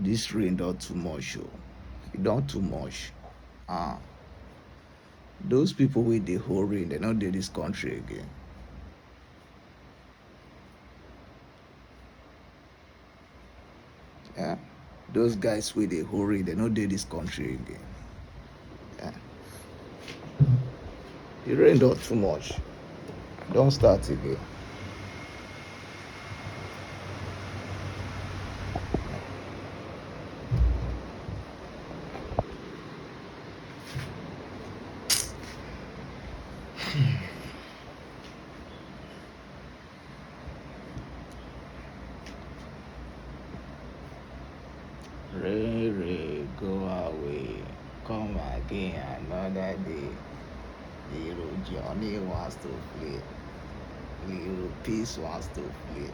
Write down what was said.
This rain don't too much. Oh. It don't too much. Ah, those people with the whole rain, they don't do this country again. Yeah. Those guys with the whole rain, they don't do this country again. Yeah. The rain don't too much. Don't start again. Rain, rain, go away. Come again another day. Little Johnny wants to play. Little Peace wants to play.